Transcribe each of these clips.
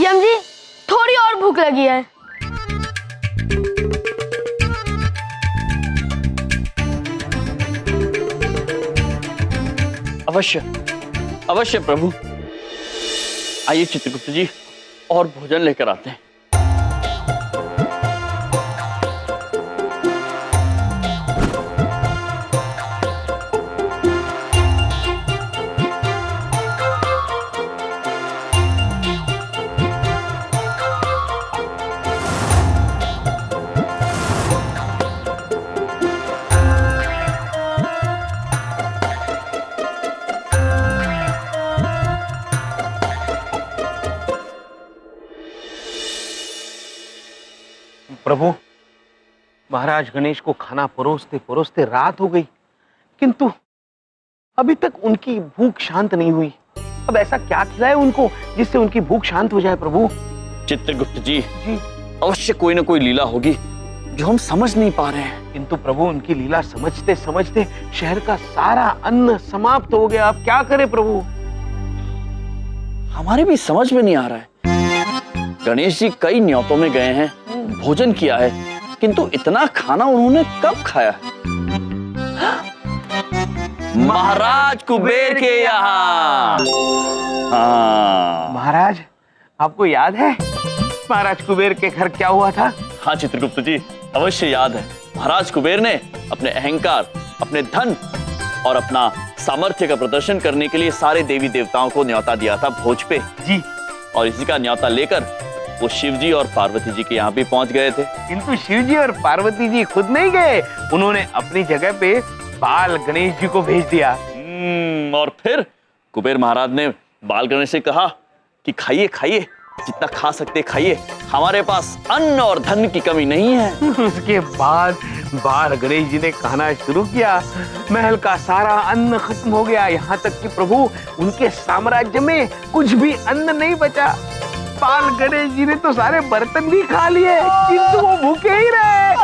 यम जी, थोड़ी और भूख लगी है। अवश्य अवश्य प्रभु। आइए चित्रगुप्त जी, और भोजन लेकर आते हैं। प्रभु, महाराज गणेश को खाना परोसते परोसते रात हो गई, किंतु अभी तक उनकी भूख शांत नहीं हुई। अब ऐसा क्या खिलाए उनको जिससे उनकी भूख शांत हो जाए प्रभु? चित्रगुप्त जी, अवश्य कोई ना कोई लीला होगी जो हम समझ नहीं पा रहे हैं। किंतु प्रभु, उनकी लीला समझते समझते शहर का सारा अन्न समाप्त हो गया। अब क्या करें प्रभु? हमारे भी समझ में नहीं आ रहा है। गणेश जी कई न्योतों में गए हैं, भोजन किया है, किंतु इतना खाना उन्होंने कब खाया है? महाराज कुबेर के यहाँ। हाँ महाराज, आपको याद है महाराज कुबेर के घर क्या हुआ था? हाँ चित्रगुप्त जी, अवश्य याद है। महाराज कुबेर ने अपने अहंकार, अपने धन और अपना सामर्थ्य का प्रदर्शन करने के लिए सारे देवी देवताओं को न्योता दिया था भोज पे जी। और इसी का न्योता लेकर वो शिव जी और पार्वती जी के यहाँ भी पहुंच गए थे। किंतु शिव जी और पार्वती जी खुद नहीं गए, उन्होंने अपनी जगह पे बाल गणेश जी को भेज दिया। और फिर कुबेर महाराज ने बाल गणेश से कहा कि खाइए खाइए, जितना खा सकते खाइए, हमारे पास अन्न और धन की कमी नहीं है। उसके बाद बाल गणेश जी ने खाना शुरू किया। महल का सारा अन्न खत्म हो गया, यहाँ तक कि प्रभु उनके साम्राज्य में कुछ भी अन्न नहीं बचा। बाल गणेश जी ने तो सारे बर्तन भी खा लिए, किंतु वो भूखे ही रहे।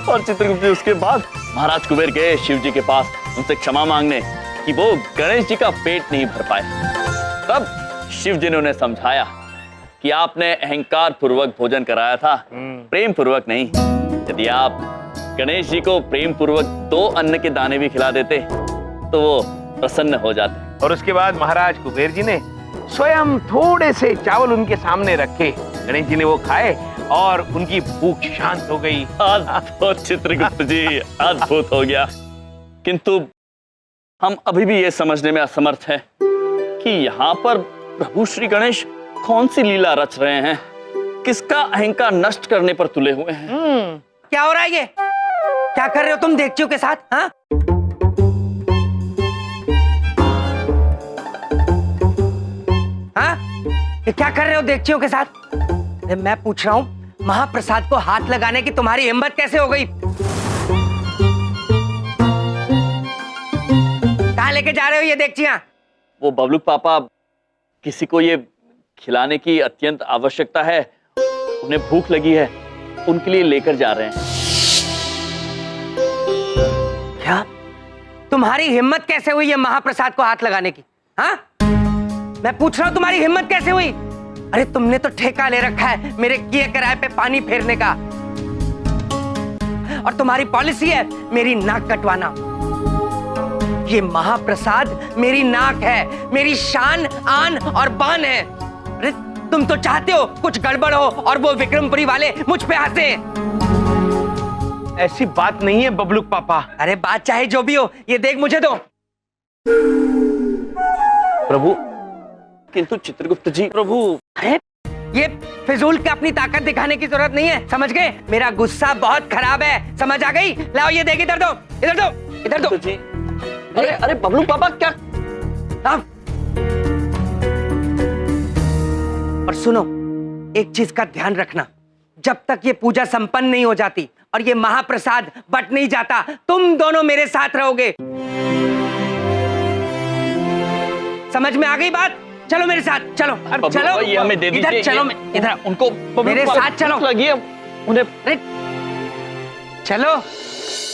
और चित्रगुप्त जी उसके बाद महाराज कुबेर गए शिव जी के पास उनसे क्षमा मांगने कि वो गणेश जी का पेट नहीं भर पाए। तब शिव जी ने उन्हें समझाया कि आपने अहंकार पूर्वक भोजन कराया था, प्रेम पूर्वक नहीं। यदि आप गणेश जी को प्रेम पूर्वक 2 अन्न के दाने भी खिला देते तो वो प्रसन्न हो जाते। और उसके बाद महाराज कुबेर जी ने स्वयं थोड़े से चावल उनके सामने रखे, गणेश जी ने वो खाए और उनकी भूख शांत हो गई। अद्भुत चित्रगुप्त जी, अद्भुत हो गया। किंतु हम अभी भी ये समझने में असमर्थ हैं कि यहाँ पर प्रभु श्री गणेश कौन सी लीला रच रहे हैं, किसका अहंकार नष्ट करने पर तुले हुए हैं। क्या हो रहा है ये? क्या कर रहे हो तुम देवचियों के साथ? हाँ, हाँ? ये क्या कर रहे हो देवचियों के साथ? अरे मैं पूछ रहा हूँ, महाप्रसाद को हाथ लगाने की तुम्हारी हिम्मत कैसे हो गई? कहाँ लेके जा रहे हो ये देवचियां? वो बबलू पापा, किसी को ये खिलाने की अत्यंत आवश्यकता है, उन्हें भूख लगी है, उनके लिए लेकर जा रहे हैं। क्या? तुम्हारी हिम्मत कैसे हुई ये महाप्रसाद को हाथ लगाने की? हाँ? मैं पूछ रहा हूं तुम्हारी हिम्मत कैसे हुई? अरे तुमने तो ठेका ले रखा है मेरे किए किराए पे पानी फेरने का, और तुम्हारी पॉलिसी है मेरी नाक कटवाना। ये महाप्रसाद मेरी नाक है, मेरी शान, आन और बान है। अरे तुम तो चाहते हो कुछ गड़बड़ हो और वो विक्रमपुरी वाले मुझ पे हंसे। ऐसी बात नहीं है बबलू पापा। अरे बात चाहे जो भी हो, ये देख मुझे दो। प्रभु, किंतु चित्रगुप्त जी, प्रभु, अरे ये फिजूल के अपनी ताकत दिखाने की जरूरत नहीं है, समझ गए? मेरा गुस्सा बहुत खराब है, समझ आ गई? लाओ ये देख, इधर दो, इधर दो, इधर दो। जी, अरे अरे बबलू पापा क्या? हाँ। और सुनो, एक चीज का ध्यान रखना, जब तक ये पूजा संपन्न नहीं हो जाती और ये महाप्रसाद बट नहीं जाता, तुम दोनों मेरे साथ रहोगे। समझ में आ गई बात? चलो मेरे साथ, चलो चलो, ये हमें दे दीजिए। इधर चलो, इधर उनको मेरे साथ चलो। लगी है उन्हें। चलो।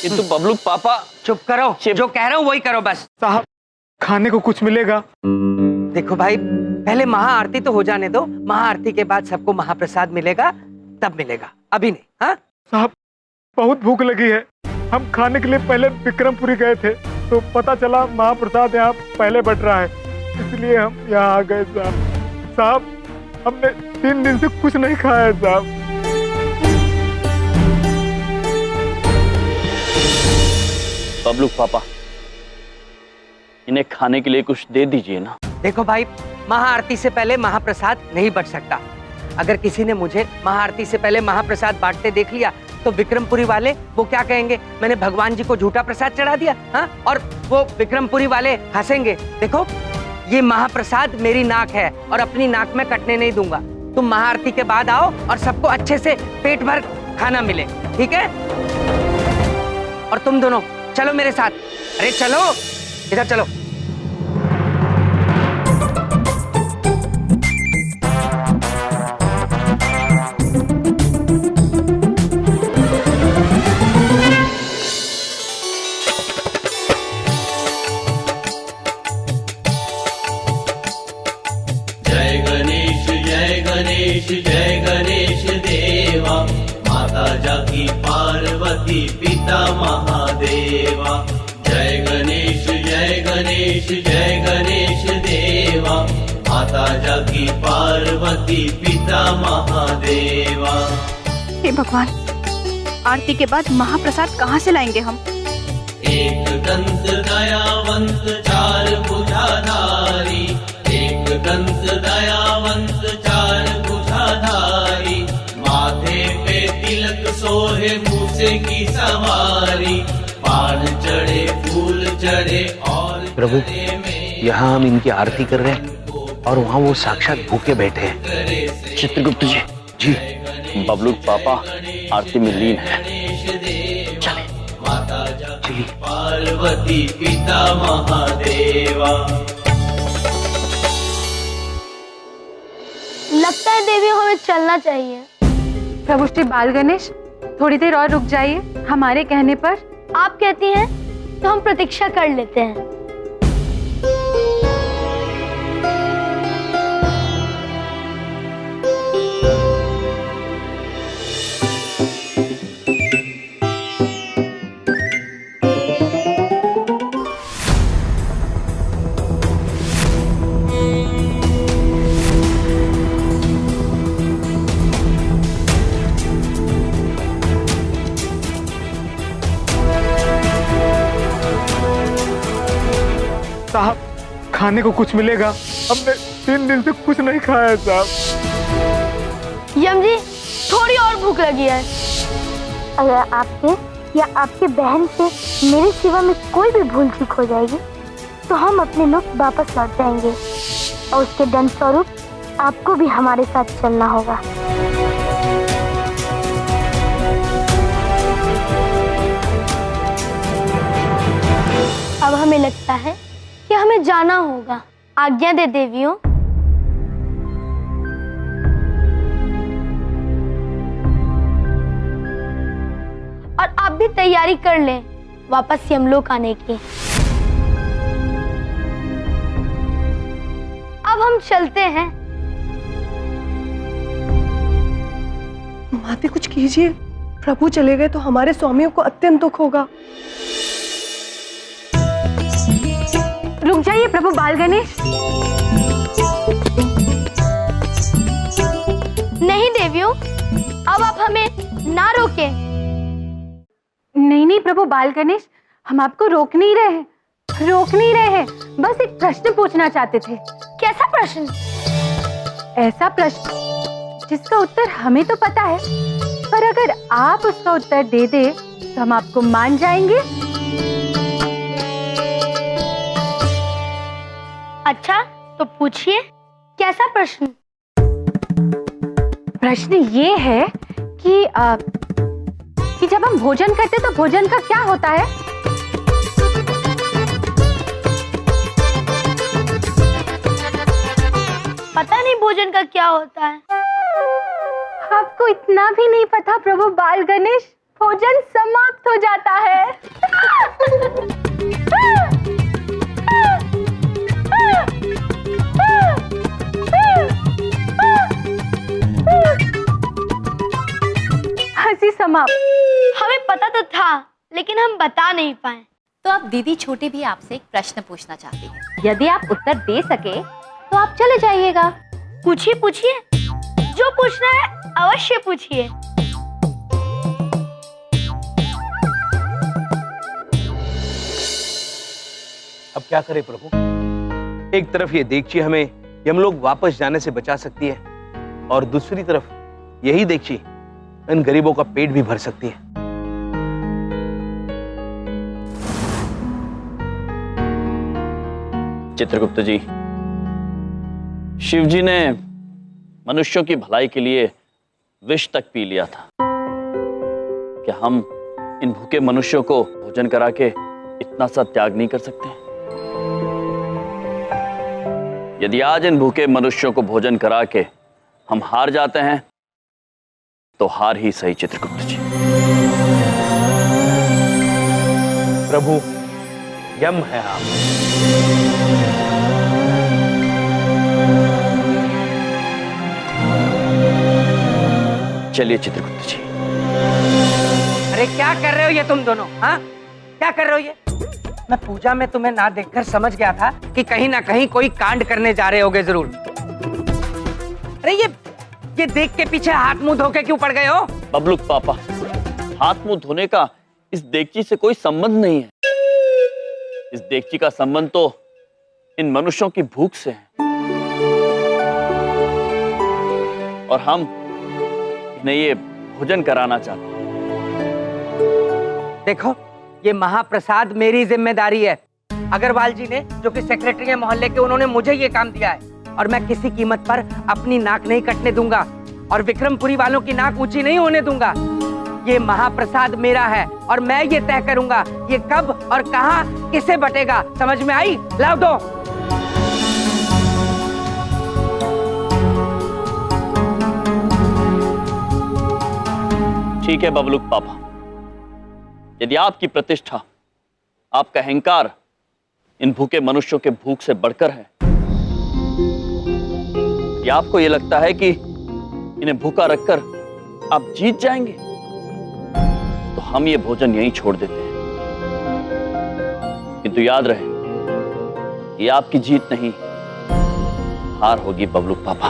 किंतु बबलू पापा, चुप करो, जो कह रहा हूं वही करो बस। साहब, खाने को कुछ मिलेगा? देखो भाई, पहले महाआरती तो हो जाने दो, महाआरती के बाद सबको महाप्रसाद मिलेगा, तब मिलेगा, अभी नहीं। हाँ साहब, बहुत भूख लगी है। हम खाने के लिए पहले विक्रमपुरी गए थे, तो पता चला महाप्रसाद यहाँ पहले बट रहा है, इसलिए हम यहाँ आ गए साहब। साहब, हमने 3 दिन से कुछ नहीं खाया है साहब। बबलू पापा, इन्हें खाने के लिए कुछ दे दीजिए ना। देखो भाई, महाआरती से पहले महाप्रसाद नहीं बट सकता। अगर किसी ने मुझे महाआरती से पहले महाप्रसाद बांटते देख लिया तो विक्रमपुरी वाले वो क्या कहेंगे, मैंने भगवान जी को झूठा प्रसाद चढ़ा दिया। हाँ, और वो विक्रमपुरी वाले हंसेंगे। देखो, ये महाप्रसाद मेरी नाक है और अपनी नाक में कटने नहीं दूंगा। तुम महाआरती के बाद आओ और सबको अच्छे से पेट भर खाना मिले, ठीक है? और तुम दोनों चलो मेरे साथ। अरे चलो, इधर चलो। जय गणेश देवा, माता जाकी पार्वती पिता महादेवा। जय गणेश जय गणेश देवा, माता जाकी पार्वती पिता महादेवा। हे भगवान, आरती के बाद महाप्रसाद कहाँ से लाएंगे हम? एक दंत दयावंत चार भुजाधारी, एक दंत दयावंत चार भुजाधारी, माथे पे तिलक सोहे मूसे की सवारी, पान चढ़े फूल चढ़े और प्रभु, यहाँ हम इनकी आरती कर रहे हैं और वहाँ वो साक्षात भूखे बैठे हैं। चित्रगुप्त जी, जी बबलू पापा आरती में लीन है। चले। माता जाकी पार्वती पिता महादेवा। लगता है देवी हमें चलना चाहिए। प्रभु श्री बाल गणेश, थोड़ी देर और रुक जाइए हमारे कहने पर। आप कहती हैं तो हम प्रतीक्षा कर लेते हैं। साहब, खाने को कुछ मिलेगा? हमने 3 दिन से कुछ नहीं खाया है साहब। यम जी, थोड़ी और भूख लगी है। अगर आपके या आपकी बहन से मेरे सिवा में कोई भी भूल चूक हो जाएगी तो हम अपने लोग वापस लौट जाएंगे और उसके दंड स्वरूप आपको भी हमारे साथ चलना होगा। अब हमें लगता है कि हमें जाना होगा। आज्ञा दे देवियों। और आप भी तैयारी कर लें वापस यमलोक आने की। अब हम चलते हैं। माते कुछ कीजिए, प्रभु चले गए तो हमारे स्वामियों को अत्यंत दुख होगा। रुक जाइए प्रभु बाल गणेश। नहीं देवियों, अब आप हमें ना रोकें। नहीं नहीं प्रभु बाल गणेश, हम आपको रोक नहीं रहे हैं, बस एक प्रश्न पूछना चाहते थे। कैसा प्रश्न? ऐसा प्रश्न जिसका उत्तर हमें तो पता है, पर अगर आप उसका उत्तर दे दे तो हम आपको मान जाएंगे। अच्छा, तो पूछिए, कैसा प्रश्न? प्रश्न ये है कि जब हम भोजन करते तो भोजन का क्या होता है? पता नहीं भोजन का क्या होता है। आपको इतना भी नहीं पता प्रभु बाल गणेश, भोजन समाप्त हो जाता है। माँ, हमें पता तो था लेकिन हम बता नहीं पाए। तो अब दीदी छोटी भी आपसे एक प्रश्न पूछना चाहती है। यदि आप उत्तर दे सके तो आप चले जाइएगा। पूछिए पूछिए, जो पूछना है अवश्य पूछिए। अब क्या करें प्रभु? एक तरफ ये देगची हमें यमलोक वापस जाने से बचा सकती है और दूसरी तरफ यही देगची इन गरीबों का पेट भी भर सकती है। चित्रगुप्त जी, शिव जी ने मनुष्यों की भलाई के लिए विष तक पी लिया था। क्या हम इन भूखे मनुष्यों को भोजन करा के इतना सा त्याग नहीं कर सकते? यदि आज इन भूखे मनुष्यों को भोजन करा के हम हार जाते हैं तो हार ही सही। चित्रगुप्त जी, प्रभु यम है आप। चलिए चित्रगुप्त जी। अरे क्या कर रहे हो ये तुम दोनों? हाँ, क्या कर रहे हो ये? मैं पूजा में तुम्हें ना देखकर समझ गया था कि कहीं ना कहीं कोई कांड करने जा रहे होगे जरूर। अरे ये देख के पीछे हाथ मुंह धो के क्यों पड़ गए हो? बबलुक पापा, हाथ मुंह धोने का इस देगची से कोई संबंध नहीं है। इस देगची का संबंध तो इन मनुष्यों की भूख से है और हम इन्हें ये भोजन कराना चाहते हैं। देखो, ये महाप्रसाद मेरी जिम्मेदारी है। अग्रवाल जी ने, जो कि सेक्रेटरी है मोहल्ले के, उन्होंने मुझे ये काम दिया है और मैं किसी कीमत पर अपनी नाक नहीं कटने दूंगा और विक्रमपुरी वालों की नाक ऊंची नहीं होने दूंगा। ये महाप्रसाद मेरा है और मैं ये तय करूंगा ये कब और कहां किसे बटेगा। समझ में आई? लाओ दो। ठीक है बबलुक पापा, यदि आपकी प्रतिष्ठा, आपका अहंकार इन भूखे मनुष्यों के भूख से बढ़कर है, या आपको यह लगता है कि इन्हें भूखा रखकर आप जीत जाएंगे, तो हम ये भोजन यहीं छोड़ देते हैं। किंतु याद रहे, ये आपकी जीत नहीं, हार होगी बबलुक पापा।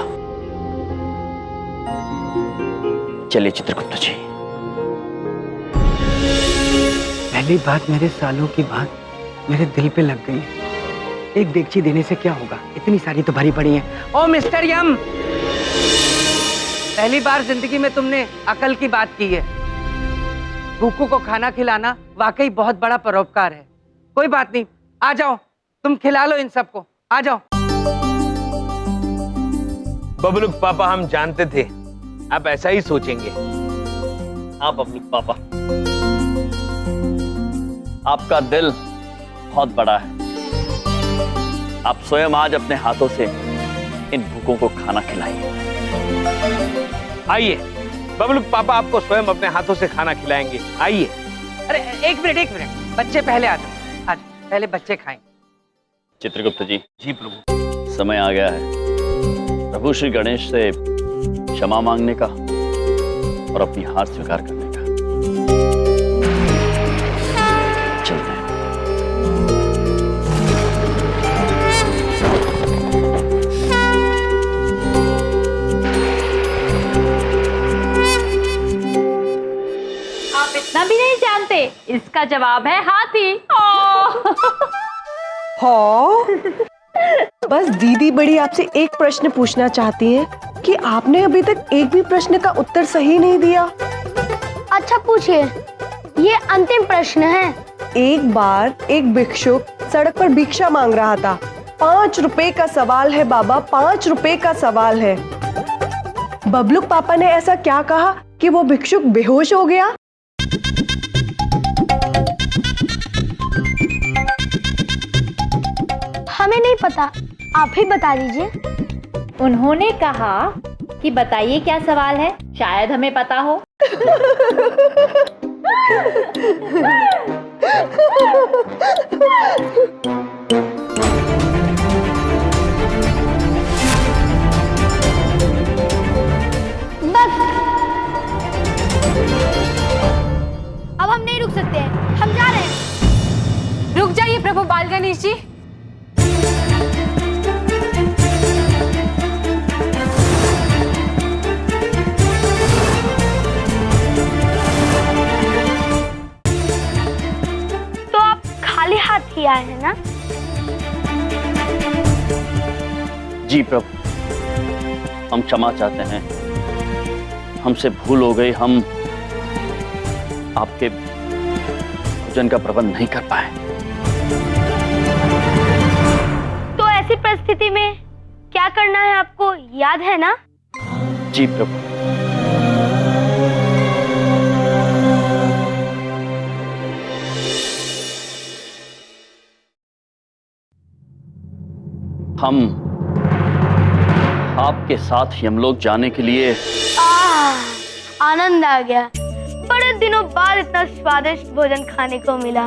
चलिए चित्रगुप्त जी। पहली बात, मेरे सालों की बात मेरे दिल पे लग गई। एक देगची देने से क्या होगा, इतनी सारी तो भरी पड़ी हैं। ओ मिस्टर यम, पहली बार जिंदगी में तुमने अकल की बात की है। भूखों को खाना खिलाना वाकई बहुत बड़ा परोपकार है। कोई बात नहीं, आ जाओ, तुम खिला लो इन सबको, आ जाओ। बबलुक पापा, हम जानते थे आप ऐसा ही सोचेंगे। हाँ बबलुक पापा, आपका दिल बहुत बड़ा है। आप स्वयं आज अपने हाथों से इन भूखों को खाना खिलाइए। आइए, बबलुक पापा आपको स्वयं अपने हाथों से खाना खिलाएंगे। आइए। अरे एक मिनट, बच्चे पहले आ जाओ। आज पहले बच्चे खाएं। चित्रगुप्त जी। जी प्रभु। समय आ गया है प्रभु श्री गणेश से क्षमा मांगने का और अपनी हार स्वीकार करने का। चलते हैं। आप इतना भी नहीं जानते, इसका जवाब है हाथी। हाँ, बस दीदी बड़ी आपसे एक प्रश्न पूछना चाहती हैं कि आपने अभी तक एक भी प्रश्न का उत्तर सही नहीं दिया। अच्छा पूछिए, ये अंतिम प्रश्न है। एक बार एक भिक्षुक सड़क पर भिक्षा मांग रहा था। 5 रुपए का सवाल है बाबा, 5 रुपए का सवाल है। बबलुक पापा ने ऐसा क्या कहा कि वो भिक्षुक बेहोश हो गया? हमें नहीं पता, आप ही बता दीजिए। उन्होंने कहा कि बताइए क्या सवाल है, शायद हमें पता हो। बस गणेश जी। तो आप खाली हाथ ही आए हैं ना? जी प्रभु, हम क्षमा चाहते हैं, हमसे भूल हो गई, हम आपके भोजन का प्रबंध नहीं कर पाए। तो ऐसी परिस्थिति में क्या करना है आपको याद है ना? जी प्रभु। हम आपके साथ यमलोक जाने के लिए आनंद आ गया। बड़े दिनों बाद इतना स्वादिष्ट भोजन खाने को मिला।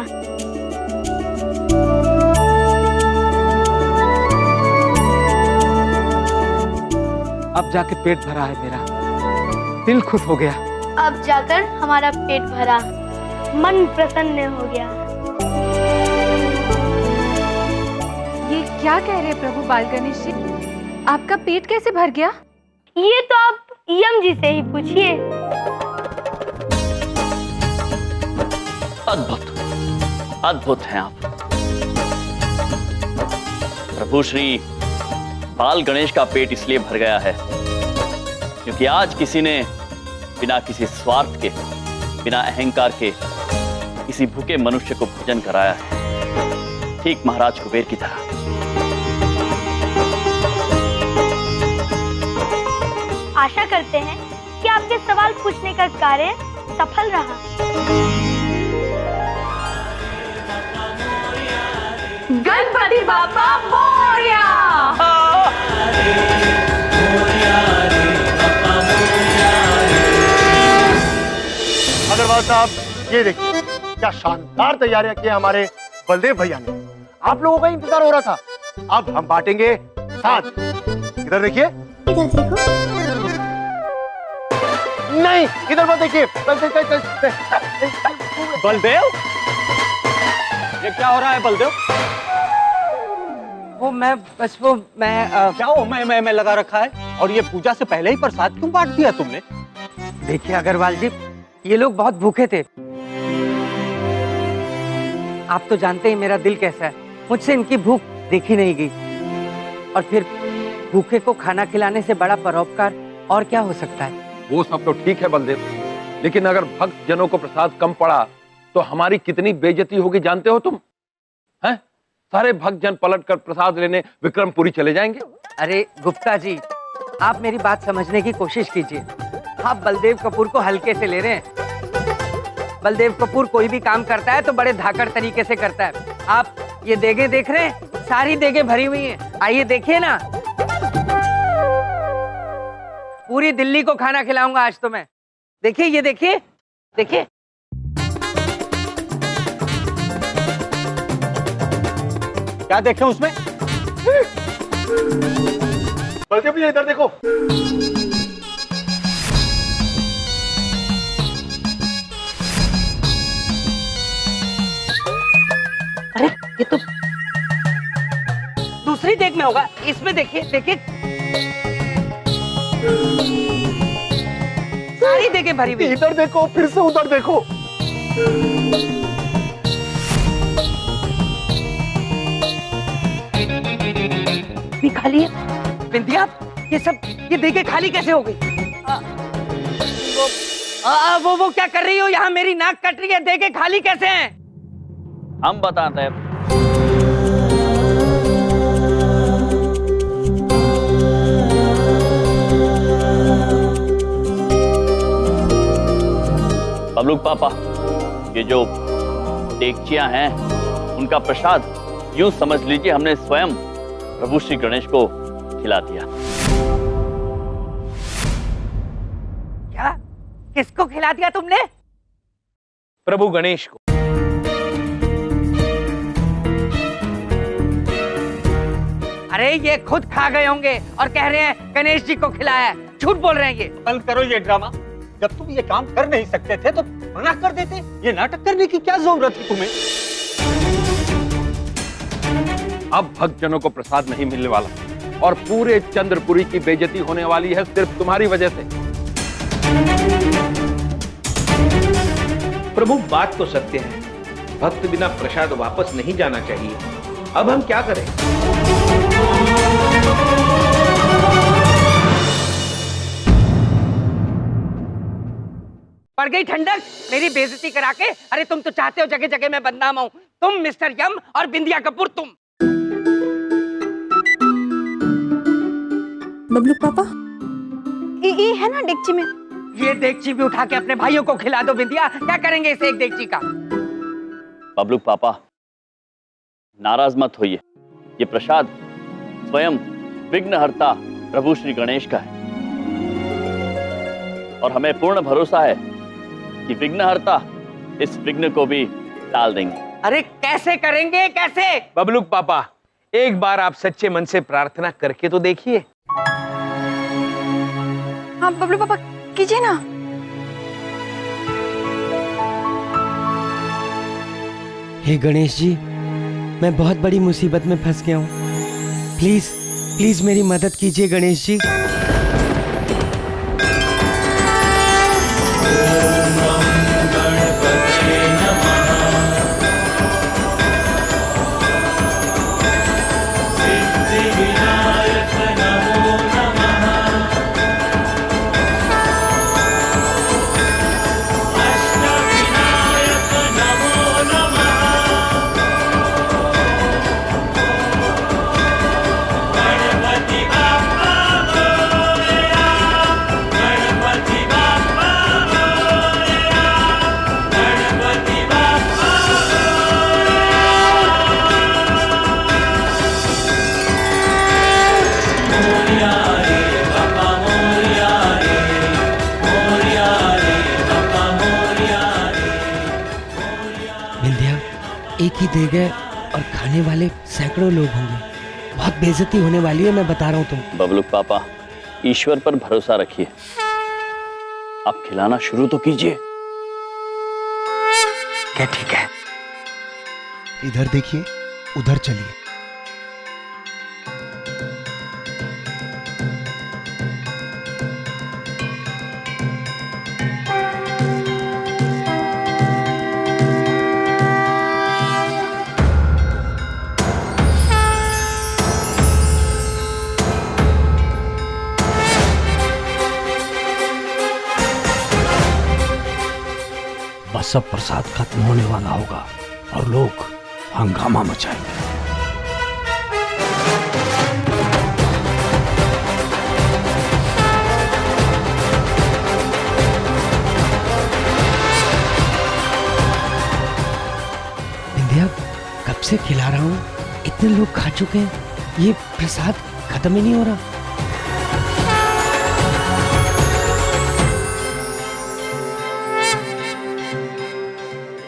अब जाके पेट भरा है मेरा, दिल खुश हो गया। अब जाकर हमारा पेट भरा, मन प्रसन्न हो गया। ये क्या कह रहे हैं प्रभु बाल गणेश जी? आपका पेट कैसे भर गया? ये तो आप यम जी से ही पूछिए। अद्भुत, अद्भुत हैं आप। प्रभु श्री बाल गणेश का पेट इसलिए भर गया है क्योंकि आज किसी ने बिना किसी स्वार्थ के, बिना अहंकार के किसी भूखे मनुष्य को भोजन कराया है, ठीक महाराज कुबेर की तरह। आशा करते हैं कि आपके सवाल पूछने का कार्य सफल रहा। गणपति बाप्पा मोरया। अग्रवाल साहब, ये देखिए क्या शानदार तैयारियां की हमारे बलदेव भैया ने। आप लोगों का इंतजार हो रहा था, अब हम बांटेंगे साथ। इधर देखिए। इधर देखो। नहीं, इधर मत देखिए। बलदेव, ये क्या हो रहा है बलदेव? क्या हो मैं लगा रखा है, और ये पूजा से पहले ही प्रसाद क्यों बांट दिया तुमने? देखिए अग्रवाल जी, ये लोग बहुत भूखे थे। आप तो जानते ही मेरा दिल कैसा है, मुझसे इनकी भूख देखी नहीं गई। और फिर भूखे को खाना खिलाने से बड़ा परोपकार और क्या हो सकता है? वो सब तो ठीक है बलदेव, लेकिन अगर भक्त जनों को प्रसाद कम पड़ा तो हमारी कितनी बेइज्जती होगी जानते हो तुम? हैं? सारे भक्त जन पलट कर प्रसाद लेने विक्रमपुरी चले जाएंगे। अरे गुप्ता जी, आप मेरी बात समझने की कोशिश कीजिए। आप बलदेव कपूर को हल्के से ले रहे हैं। बलदेव कपूर कोई भी काम करता है तो बड़े धाकड़ तरीके से करता है। आप ये देगे देख रहे हैं, सारी देगे भरी हुई हैं। आइए देखिए ना, पूरी दिल्ली को खाना खिलाऊंगा आज तो मैं। देखिए, ये देखिए, देखिए। क्या देखें उसमें? बलदेव भैया इधर देखो। अरे ये तो दूसरी देग में होगा। इसमें देखिए, देखिए, सारी देगे भरी हुई। इधर देखो, फिर से उधर देखो। खाली है। बिंदिया, ये देगे खाली कैसे हो गई? वो क्या कर रही हो? यहाँ मेरी नाक कट रही है, देगे खाली कैसे हैं? हम बताते हैं। बबलूक पापा, ये जो देगचियां हैं उनका प्रसाद यूं समझ लीजिए हमने स्वयं प्रभु श्री गणेश को खिला दिया। क्या? किसको खिला दिया तुमने? प्रभु गणेश को। अरे ये खुद खा गए होंगे और कह रहे हैं गणेश जी को खिलाया। झूठ बोल रहे हैं ये। बंद करो ये ड्रामा। जब तुम ये काम कर नहीं सकते थे तो मना कर देते। ये नाटक करने की क्या जरूरत है तुम्हें? अब भक्तजनों को प्रसाद नहीं मिलने वाला और पूरे चंद्रपुरी की बेइज्जती होने वाली है सिर्फ तुम्हारी वजह से। प्रभु बात तो सत्य है, भक्त बिना प्रसाद वापस नहीं जाना चाहिए। अब हम क्या करें? पड़ गई ठंडक मेरी बेइज्जती करा के। अरे तुम तो चाहते हो जगह जगह मैं बदनाम हूं। तुम मिस्टर यम और बिंदिया कपूर तुम। बबलू पापा, ये है ना डेगची में। ये देगची भी उठा के अपने भाइयों को खिला दो बिंदिया। क्या करेंगे इसे एक देगची का? बबलू पापा नाराज मत होइए, ये प्रसाद स्वयं विघ्नहर्ता प्रभु श्री गणेश का है और हमें पूर्ण भरोसा है कि विघ्नहर्ता इस विघ्न को भी टाल देंगे। अरे कैसे करेंगे, कैसे? बबलू पापा, एक बार आप सच्चे मन से प्रार्थना करके तो देखिए। हाँ बबलू पापा, कीजिए ना। हे गणेश जी, मैं बहुत बड़ी मुसीबत में फंस गया हूँ। प्लीज प्लीज मेरी मदद कीजिए गणेश जी। एक ही दे गए और खाने वाले सैकड़ों लोग होंगे। बहुत बेइज्जती होने वाली है, मैं बता रहा हूँ तुम। बबलू पापा ईश्वर पर भरोसा रखिए, आप खिलाना शुरू तो कीजिए। क्या ठीक है? इधर देखिए, उधर चलिए। बस सब प्रसाद खत्म होने वाला होगा और लोग हंगामा मचाएंगे। बिंदिया, कब से खिला रहा हूँ, इतने लोग खा चुके हैं, ये प्रसाद खत्म ही नहीं हो रहा।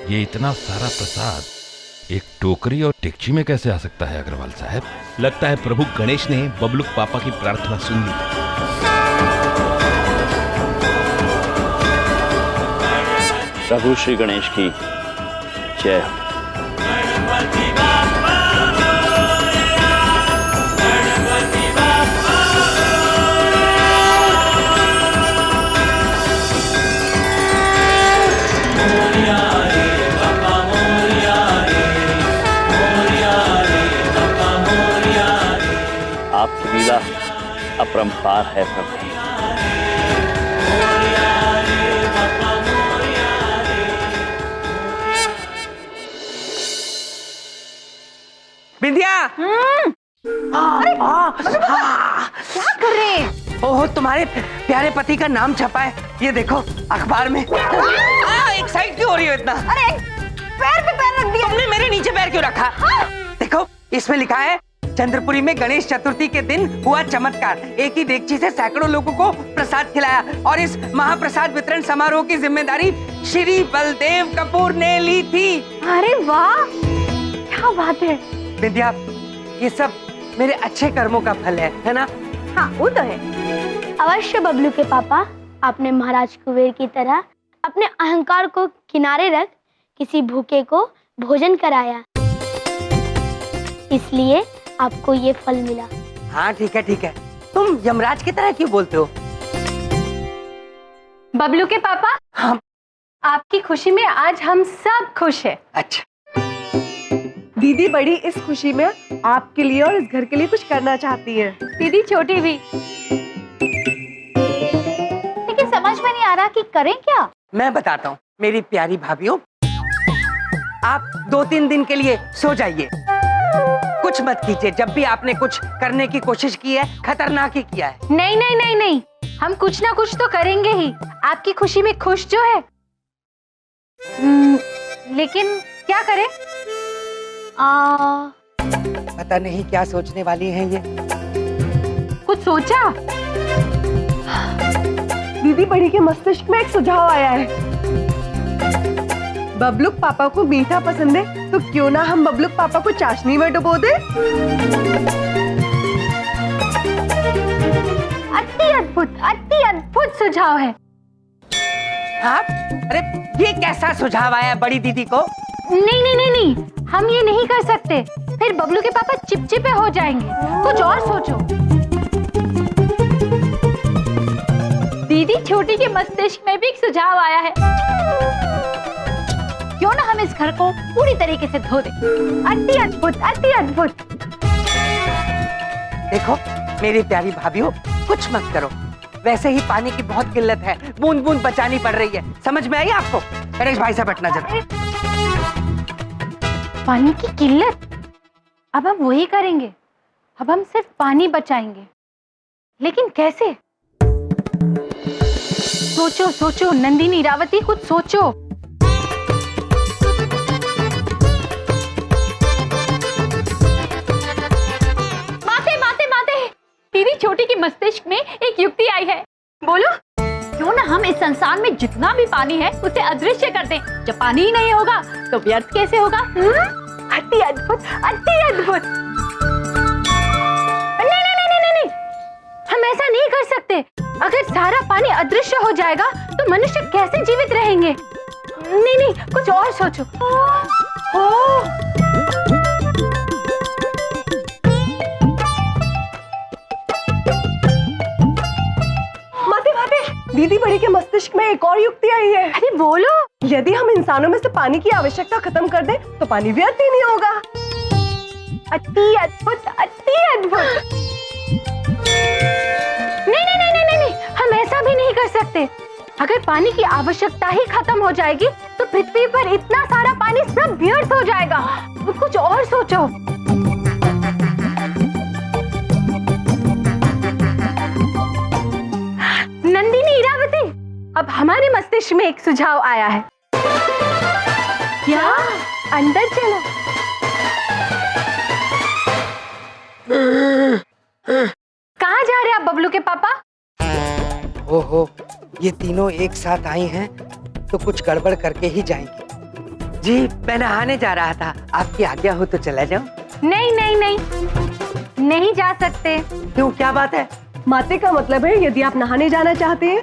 ये इतना सारा प्रसाद एक टोकरी और टिकची में कैसे आ सकता है अग्रवाल साहब? लगता है प्रभु गणेश ने बबलू पापा की प्रार्थना सुन ली। प्रभु श्री गणेश की जय हो। आपकी लीला अपरंपार है प्रभु। बिंदिया, क्या कर रहे हैं? ओहो, तुम्हारे प्यारे पति का नाम छपा है, ये देखो अखबार में। एक साइड क्यों हो रही हो इतना? अरे पैर पे पैर रख दिया। तुमने मेरे नीचे पैर क्यों रखा? देखो इसमें लिखा है, चंद्रपुरी में गणेश चतुर्थी के दिन हुआ चमत्कार। एक ही देगची से सैकड़ों लोगों को प्रसाद खिलाया और इस महाप्रसाद वितरण समारोह की जिम्मेदारी श्री बलदेव कपूर ने ली थी। अरे वाह, क्या बात है। विद्या, ये सब मेरे अच्छे कर्मों का फल है ना? हाँ वो तो है। अवश्य बबलू के पापा, आपने महाराज कुबेर की तरह अपने अहंकार को किनारे रख किसी भूखे को भोजन कराया। इसलिए आपको ये फल मिला। हाँ ठीक है ठीक है, तुम यमराज की तरह क्यों बोलते हो? बबलू के पापा, हाँ। आपकी खुशी में आज हम सब खुश हैं। अच्छा, दीदी बड़ी इस खुशी में आपके लिए और इस घर के लिए कुछ करना चाहती है। दीदी छोटी भी। लेकिन समझ में नहीं आ रहा कि करें क्या। मैं बताता हूँ मेरी प्यारी भाभीओ, आप 2-3 दिन के लिए सो जाइए, कुछ मत कीजिए। जब भी आपने कुछ करने की कोशिश की है, खतरनाक ही किया है। नहीं नहीं नहीं नहीं, हम कुछ ना कुछ तो करेंगे ही, आपकी खुशी में खुश जो है। लेकिन क्या करें? पता नहीं क्या सोचने वाली हैं ये। कुछ सोचा? दीदी बड़ी के मस्तिष्क में एक सुझाव आया है। बबलूक पापा को मीठा पसंद है, तो क्यों ना हम बबलूक पापा को चाशनी में डुबो दे। अति अद्भुत सुझाव है। आप? अरे ये कैसा सुझाव आया बड़ी दीदी को? नहीं नहीं नहीं नहीं, हम ये नहीं कर सकते, फिर बबलू के पापा चिपचिपे हो जाएंगे। कुछ और सोचो। दीदी छोटी के मस्तिष्क में भी एक सुझाव आया है। क्यों ना हम इस घर को पूरी तरीके से धो दें। अति अद्भुत, अति अद्भुत। देखो मेरी प्यारी भाभीओ, कुछ मत करो। वैसे ही पानी की बहुत किल्लत है, बूंद बूंद बचानी पड़ रही है। समझ में आई आपको? गणेश भाई से बैठना जरा। पानी की किल्लत? अब हम वही करेंगे। अब हम सिर्फ पानी बचाएंगे, लेकिन कैसे? सोचो सोचो नंदिनी, इरावती, कुछ सोचो। माते दीदी छोटी की मस्तिष्क में एक युक्ति आई है। बोलो। क्यों ना हम इस संसार में जितना भी पानी है उसे अदृश्य कर दें। जब पानी ही नहीं होगा तो व्यर्थ कैसे होगा? अति अद्भुत, अति अद्भुत। नहीं नहीं नहीं नहीं नहीं, हम ऐसा नहीं कर सकते। अगर सारा पानी अदृश्य हो जाएगा तो मनुष्य कैसे जीवित रहेंगे? नहीं नहीं, कुछ और सोचो। दीदी बड़ी के मस्तिष्क में एक और युक्ति आई है। अरे बोलो। यदि हम इंसानों में से पानी की आवश्यकता खत्म कर दें तो पानी व्यर्थ ही नहीं होगा। अति अद्भुत, अति अद्भुत। नहीं नहीं नहीं नहीं नहीं, हम ऐसा भी नहीं कर सकते। अगर पानी की आवश्यकता ही खत्म हो जाएगी तो पृथ्वी पर इतना सारा पानी सब व्यर्थ हो जाएगा। कुछ और सोचो। नंदिनी, इरावती, अब हमारे मस्तिष्क में एक सुझाव आया है। क्या? अंदर चलो। कहाँ जा रहे आप बबलू के पापा? ओहो, ये तीनों एक साथ आई हैं तो कुछ गड़बड़ करके ही जाएंगी। जी मैं नहाने जा रहा था, आपकी आज्ञा हो तो चला जाऊं? नहीं नहीं नहीं, नहीं जा सकते। क्यों, क्या बात है? माते का मतलब है यदि आप नहाने जाना चाहते हैं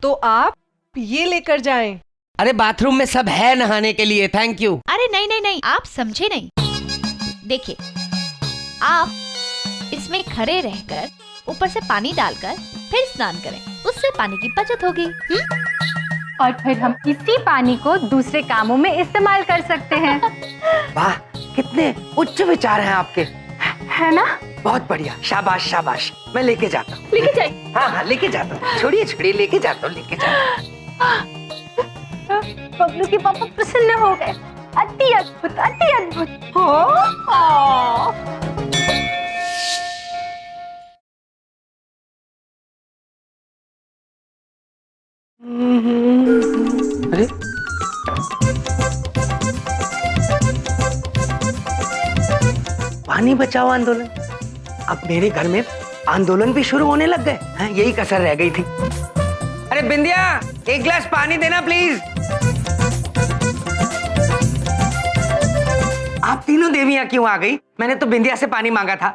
तो आप ये लेकर जाएं। अरे बाथरूम में सब है नहाने के लिए, थैंक यू। अरे नहीं नहीं नहीं, आप समझे नहीं। देखिए, आप इसमें खड़े रहकर ऊपर से पानी डालकर फिर स्नान करें, उससे पानी की बचत होगी। और फिर हम इसी पानी को दूसरे कामों में इस्तेमाल कर सकते हैं। वाह, कितने उच्च विचार हैं आपके, है ना? बहुत बढ़िया, शाबाश शाबाश। मैं लेके जाता हूँ। लेके जाइए। हाँ हाँ लेके जाता हूँ, छोड़िए छोड़िए, लेके जाता हूँ, लेके जाता हूँ। बबलू के पापा प्रसन्न हो गए। अति अद्भुत, अति अद्भुत। अरे पानी बचाओ आंदोलन, अब मेरे घर में आंदोलन भी शुरू होने लग गए हैं। यही कसर रह गई थी। अरे बिंदिया, एक गिलास पानी देना प्लीज। आप तीनों देवियां क्यों आ गई? मैंने तो बिंदिया से पानी मांगा था।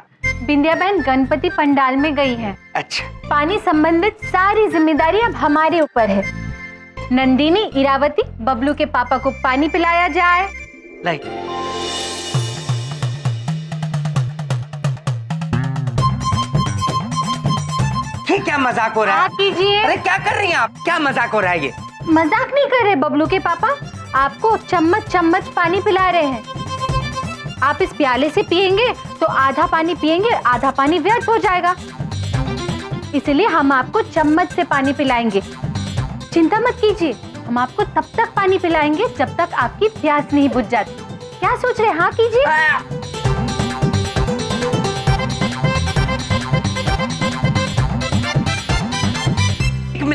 बिंदिया बहन गणपति पंडाल में गई है। अच्छा, पानी संबंधित सारी जिम्मेदारी अब हमारे ऊपर है। नंदिनी, इरावती, बबलू के पापा को पानी पिलाया जाए। लाई। ये क्या मजाक हो रहा है? हाँ कीजिए। अरे क्या कर रही हैं आप? क्या मजाक हो रहा है ये? मजाक नहीं कर रहे बबलू के पापा, आपको चम्मच चम्मच पानी पिला रहे हैं। आप इस प्याले से पिएंगे तो आधा पानी पिएंगे, आधा पानी व्यर्थ हो जाएगा, इसलिए हम आपको चम्मच से पानी पिलाएंगे। चिंता मत कीजिए, हम आपको तब तक पानी पिलाएंगे जब तक आपकी प्यास नहीं बुझ जाती। क्या सोच रहे हैं? हाँ कीजिए।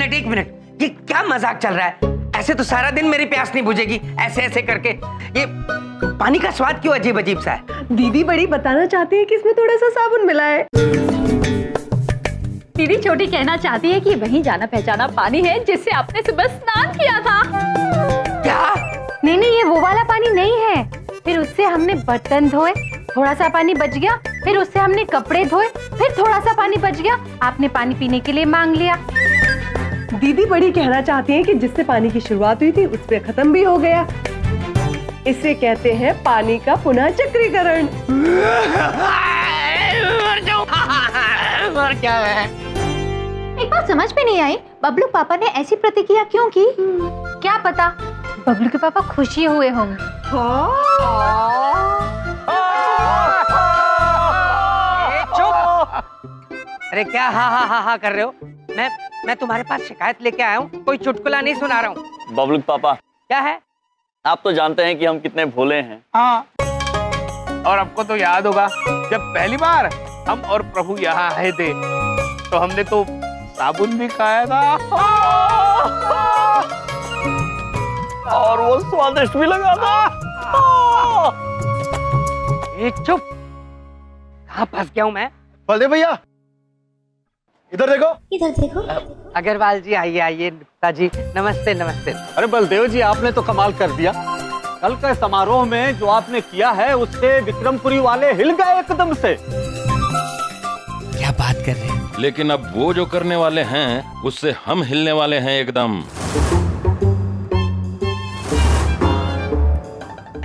एक मिनट, ये क्या मजाक चल रहा है? ऐसे तो सारा दिन मेरी प्यास नहीं बुझेगी, ऐसे ऐसे करके। ये पानी का स्वाद क्यों अजीब अजीब सा है? दीदी बड़ी बताना चाहती है कि इसमें थोड़ा सा साबुन मिला है। दीदी छोटी कहना चाहती है कि वही जाना पहचाना पानी है जिससे आपने सुबह स्नान किया था। क्या? नहीं, ये वो वाला पानी नहीं है। फिर उससे हमने बर्तन धोए, थोड़ा सा पानी बच गया, फिर उससे हमने कपड़े धोए, फिर थोड़ा सा पानी बच गया, आपने पानी पीने के लिए मांग लिया। दीदी बड़ी कहना चाहती हैं कि जिससे पानी की शुरुआत हुई थी उस पे खत्म भी हो गया। इसे कहते हैं पानी का पुनः चक्रीकरण। और क्या है? एक बात समझ में नहीं आई, बबलू पापा ने ऐसी प्रतिक्रिया क्यों की? क्या पता बबलू के पापा खुशी हुए होंगे। अरे क्या हा कर रहे हो? मैं तुम्हारे पास शिकायत लेके आया हूँ, कोई चुटकुला नहीं सुना रहा हूँ। बबलू पापा, क्या है? आप तो जानते हैं कि हम कितने भोले हैं। हाँ, और आपको तो याद होगा जब पहली बार हम और प्रभु यहाँ आए थे तो हमने तो साबुन भी खाया था और वो स्वादिष्ट भी लगा था। चुप, कहाँ फंस गया हूँ मैं? बलदेव भैया इधर देखो। इधर देखो। अग्रवाल जी आइए गुप्ता जी, नमस्ते नमस्ते। अरे बलदेव जी, आपने तो कमाल कर दिया। कल के समारोह में जो आपने किया है उससे विक्रमपुरी वाले हिल गए एकदम से। क्या बात कर रहे हैं? लेकिन अब वो जो करने वाले हैं उससे हम हिलने वाले हैं एकदम।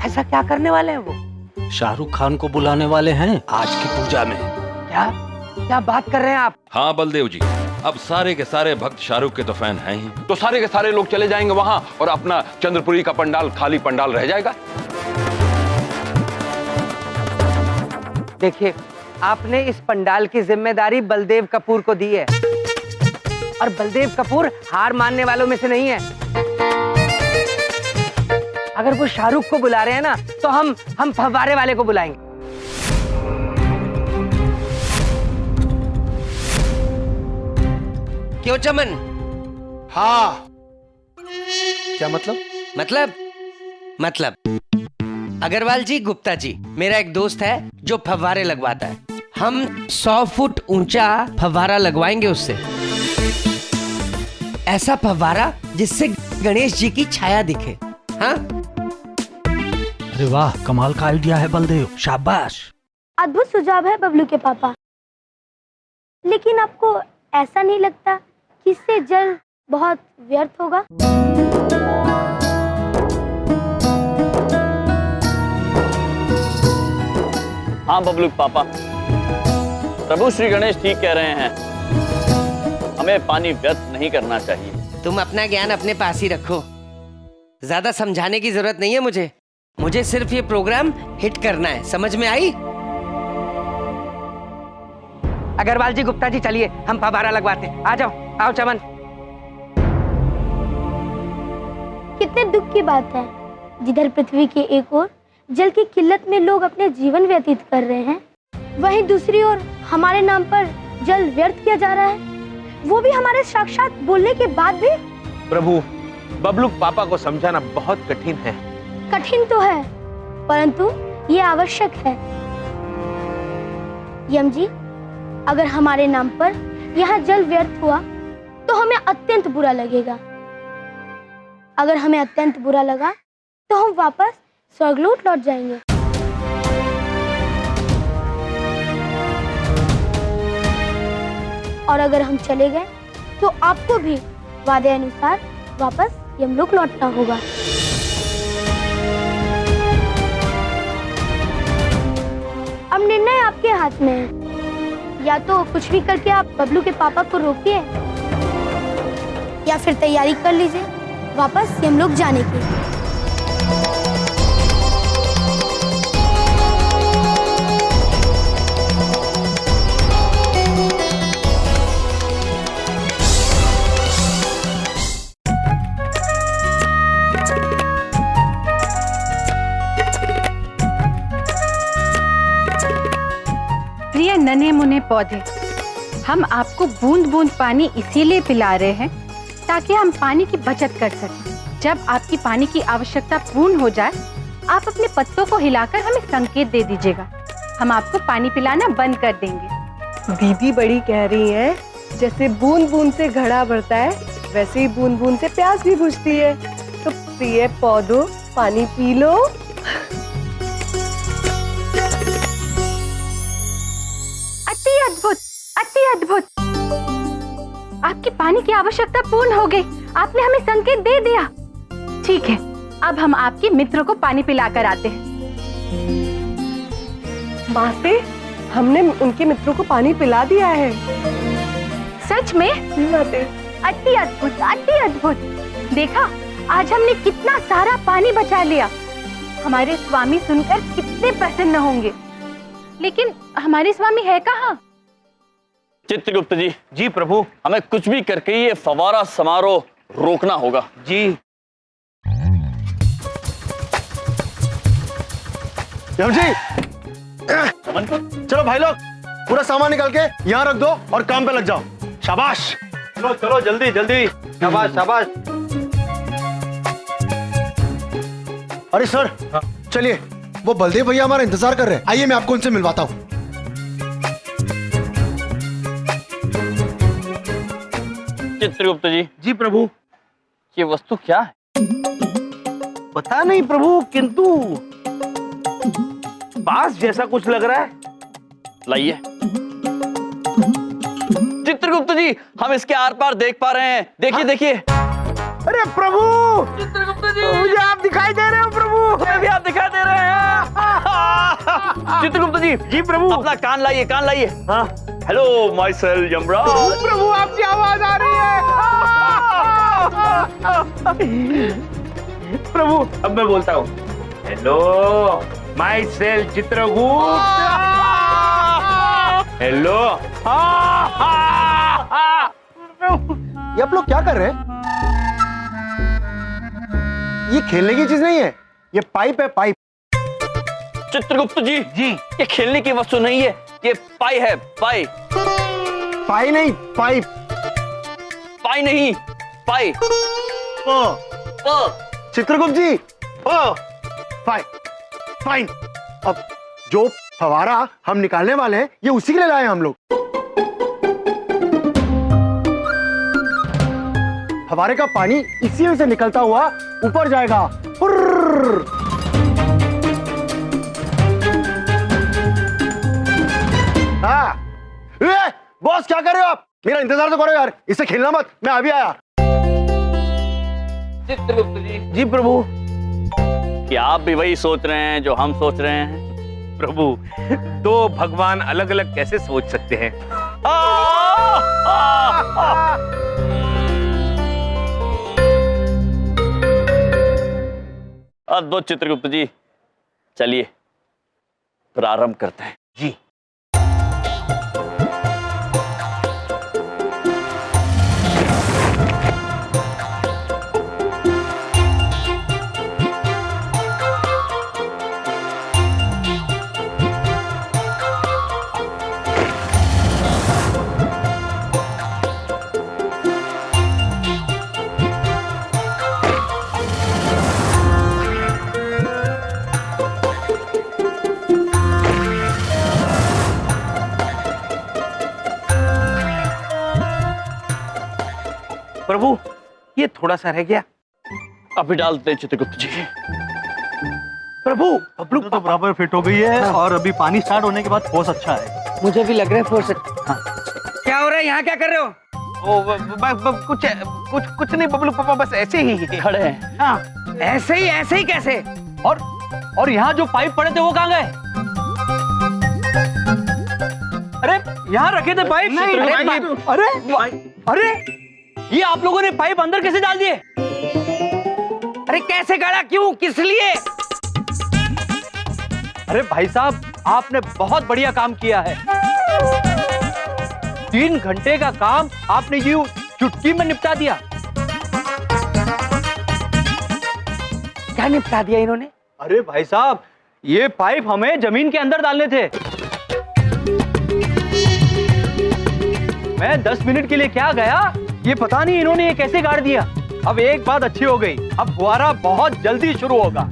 ऐसा क्या करने वाले हैं वो? शाहरुख खान को बुलाने वाले हैं आज की पूजा में। क्या बात कर रहे हैं आप? हाँ बलदेव जी, अब सारे के सारे भक्त शाहरुख के तो फैन हैं ही, तो सारे के सारे लोग चले जाएंगे वहां और अपना चंद्रपुरी का पंडाल खाली पंडाल रह जाएगा। देखिए, आपने इस पंडाल की जिम्मेदारी बलदेव कपूर को दी है और बलदेव कपूर हार मानने वालों में से नहीं है। अगर वो शाहरुख को बुला रहे हैं ना तो हम फव्वारे वाले को बुलाएंगे। क्यों चमन? हाँ, क्या मतलब? मतलब अग्रवाल जी, गुप्ता जी, मेरा एक दोस्त है जो फव्वारे लगवाता है। हम 100 फुट ऊंचा फव्वारा लगवाएंगे उससे, ऐसा फव्वारा जिससे गणेश जी की छाया दिखे। हाँ, अरे वाह, कमाल का आइडिया है बलदेव, शाबाश। अद्भुत सुझाव है बबलू के पापा, लेकिन आपको ऐसा नहीं लगता कि इससे जल बहुत व्यर्थ होगा? हाँ बबलू पापा, प्रभु श्री गणेश ठीक कह रहे हैं, हमें पानी व्यर्थ नहीं करना चाहिए। तुम अपना ज्ञान अपने पास ही रखो, ज्यादा समझाने की जरूरत नहीं है मुझे सिर्फ ये प्रोग्राम हिट करना है, समझ में आई? अग्रवाल जी, गुप्ता जी, चलिए हम फव्वारा लगवाते हैं। आ जाओ, आओ चमन। कितने दुख की बात है, जिधर पृथ्वी की एक ओर जल की किल्लत में लोग अपने जीवन व्यतीत कर रहे हैं, वहीं दूसरी ओर हमारे नाम पर जल व्यर्थ किया जा रहा है, वो भी हमारे साक्षात बोलने के बाद भी। प्रभु, बबलू पापा को समझाना बहुत कठिन है। कठिन तो है, परंतु ये आवश्यक है। यम जी, अगर हमारे नाम पर यहाँ जल व्यर्थ हुआ तो हमें अत्यंत बुरा लगेगा। अगर हमें अत्यंत बुरा लगा तो हम वापस स्वर्गलोक लौट जाएंगे। और अगर हम चले गए तो आपको भी वादे अनुसार वापस यमलोक लौटना होगा। अब निर्णय आपके हाथ में है। या तो कुछ भी करके आप बबलू के पापा को रोकिए या फिर तैयारी कर लीजिए वापस हम लोग जाने की। प्रिय नन्हे मुन्ने पौधे, हम आपको बूंद बूंद पानी इसीलिए पिला रहे हैं ताकि हम पानी की बचत कर सकें। जब आपकी पानी की आवश्यकता पूर्ण हो जाए, आप अपने पत्तों को हिलाकर हमें संकेत दे दीजिएगा। हम आपको पानी पिलाना बंद कर देंगे। दीदी बड़ी कह रही हैं, जैसे बूंद बूंद से घड़ा भरता है, वैसे ही बूंद बूंद से प्यास भी बुझती है। तो प्रिय पौधों, पानी पी लो। अति अद्भुत, अति अद्भुत। आपकी पानी की आवश्यकता पूर्ण हो गई। आपने हमें संकेत दे दिया। ठीक है, अब हम आपके मित्र को पानी पिलाकर आते हैं। माते, हमने उनके मित्रों को पानी पिला दिया है। सच में? माते, अति अद्भुत, अति अद्भुत। देखा, आज हमने कितना सारा पानी बचा लिया। हमारे स्वामी सुनकर कितने प्रसन्न होंगे। लेकिन हमारे स्वामी है कहाँ? चित्रगुप्त जी। जी प्रभु। हमें कुछ भी करके ये फवारा समारोह रोकना होगा। जी। यम जी, चलो भाई लोग, पूरा सामान निकाल के यहाँ रख दो और काम पे लग जाओ। शाबाश। चलो चलो जल्दी जल्दी। शाबाश शाबाश। अरे सर, चलिए, वो बलदेव भैया हमारा इंतजार कर रहे हैं। आइए मैं आपको उनसे मिलवाता हूँ। चित्रगुप्त जी। जी प्रभु। ये वस्तु क्या है? पता नहीं प्रभु, किंतु बांस जैसा कुछ लग रहा है। लाइए। चित्रगुप्त जी, हम इसके आर पार देख पा रहे हैं। देखिए देखिए। अरे प्रभु, चित्रगुप्त जी, मुझे आप दिखाई दे रहे हो प्रभु। मुझे भी आप दिखाई दे रहे हैं। चित्रगुप्त जी। जी प्रभु। अपना कान लाइए, कान लाइए। हाँ। Hello myself Yamraj. प्रभु, आपकी आवाज आ रही है। प्रभु, अब मैं बोलता हूँ। Hello my self Chitragupta. Hello. ये आप लोग क्या कर रहे हैं? ये खेलने की चीज नहीं है, ये पाइप है, पाइप। चित्रगुप्त जी। जी। ये खेलने की वस्तु नहीं है, ये पाई है, पाई। पाई नहीं, पाइप। पाई नहीं, पाई। चित्रगुप्त जी, फाइन फाइन। अब जो फवारा हम निकालने वाले हैं, ये उसी के लिए लाए हैं हम लोग। फवारे का पानी इसी में से निकलता हुआ ऊपर जाएगा। हाँ। बॉस, क्या कर रहे हो आप? मेरा इंतजार तो करो यार, इससे खेलना मत, मैं अभी आया। चित्रगुप्त जी। जी प्रभु। क्या आप भी वही सोच रहे हैं जो हम सोच रहे हैं? प्रभु, दो भगवान अलग अलग कैसे सोच सकते हैं? अद्भुत चित्रगुप्त जी। चलिए प्रारंभ करते हैं। जी। प्रभु, ये थोड़ा सा रह गया। अभी डालते हैं चित्रगुप्त जी। प्रभु, बबलू तो बराबर फिट हो गई है। हाँ। और अभी पानी स्टार्ट होने के बाद फोर्स अच्छा है। मुझे भी लग रहा है फोर्स। हाँ। क्या हो रहा है यहाँ? क्या कर रहे हो? कुछ नहीं बबलू पापा, बस ऐसे ही खड़े हैं। हाँ। ऐसे ही कैसे? और यहाँ जो पाइप पड़े थे वो कहाँ गए? अरे यहाँ रखे थे पाइप। अरे अरे ये आप लोगों ने पाइप अंदर कैसे डाल दिए? अरे कैसे गाड़ा, क्यों, किस लिए? अरे भाई साहब, आपने बहुत बढ़िया काम किया है। 3 घंटे का काम आपने यूं चुटकी में निपटा दिया। क्या निपटा दिया इन्होंने? अरे भाई साहब, ये पाइप हमें जमीन के अंदर डालने थे। मैं 10 मिनट के लिए क्या गया, ये पता नहीं इन्होंने ये कैसे गाड़ दिया। अब एक बात अच्छी हो गई, अब फुहारा बहुत जल्दी शुरू होगा।